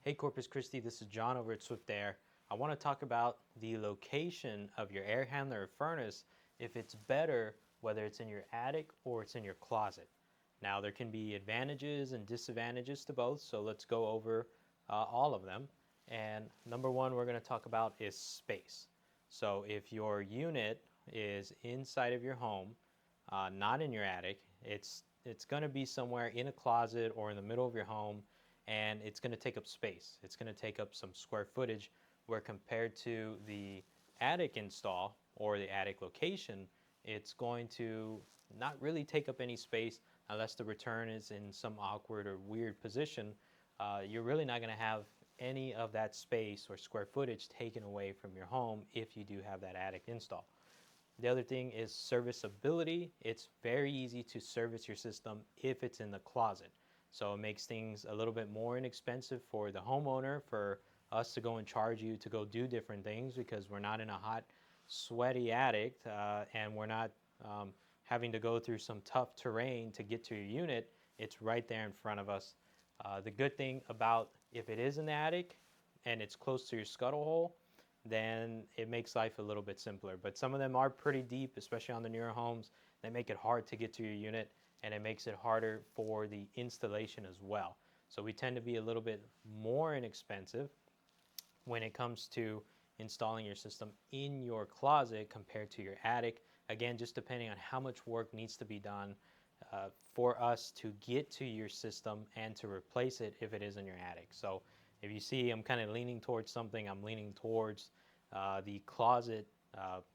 Hey Corpus Christi, this is John over at Swift Air. I want to talk about the location of your air handler or furnace, if it's better whether it's in your attic or it's in your closet. Now there can be advantages and disadvantages to both, so let's go over all of them. And number one we're going to talk about is space. So if your unit is inside of your home, not in your attic, it's going to be somewhere in a closet or in the middle of your home, and it's going to take up space. It's going to take up some square footage, where compared to the attic install or the attic location, it's going to not really take up any space unless the return is in some awkward or weird position. You're really not going to have any of that space or square footage taken away from your home if you do have that attic install. The other thing is serviceability. It's very easy to service your system if it's in the closet. So it makes things a little bit more inexpensive for the homeowner, for us to go and charge you to go do different things, because we're not in a hot, sweaty attic, and we're not having to go through some tough terrain to get to your unit. It's right there in front of us. The good thing about if it is in the attic and it's close to your scuttle hole, then it makes life a little bit simpler. But some of them are pretty deep, especially on the newer homes. They make it hard to get to your unit, and it makes it harder for the installation as well. So we tend to be a little bit more inexpensive when it comes to installing your system in your closet compared to your attic. Again, just depending on how much work needs to be done for us to get to your system and to replace it if it is in your attic. So if you see I'm kind of leaning towards something, I'm leaning towards the closet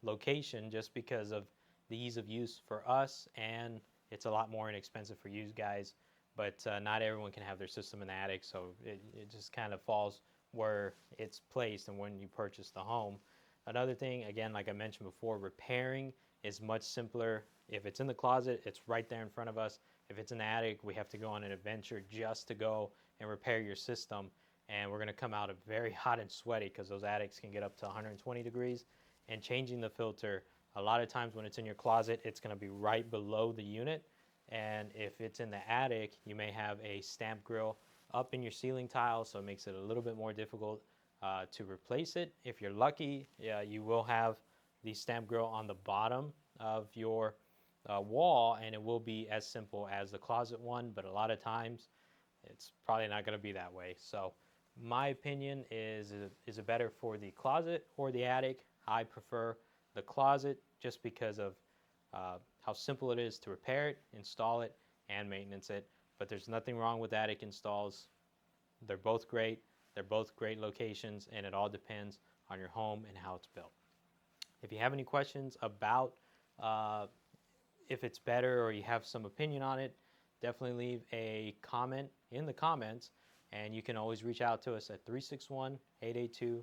location, just because of the ease of use for us, and it's a lot more inexpensive for you guys. But not everyone can have their system in the attic, so it just kind of falls where it's placed and when you purchase the home. Another thing, again, like I mentioned before, repairing is much simpler. If it's in the closet, it's right there in front of us. If it's in the attic, we have to go on an adventure just to go and repair your system. And we're going to come out very hot and sweaty, because those attics can get up to 120 degrees. And changing the filter, a lot of times when it's in your closet, it's going to be right below the unit. And if it's in the attic, you may have a stamp grill up in your ceiling tile, so it makes it a little bit more difficult to replace it. If you're lucky, yeah, you will have the stamp grill on the bottom of your wall, and it will be as simple as the closet one, but a lot of times it's probably not going to be that way. So my opinion is it better for the closet or the attic? I prefer the closet, just because of how simple it is to repair it, install it, and maintenance it. But there's nothing wrong with attic installs. They're both great. They're both great locations, and it all depends on your home and how it's built. If you have any questions about if it's better, or you have some opinion on it, definitely leave a comment in the comments, and you can always reach out to us at 361-882-2111.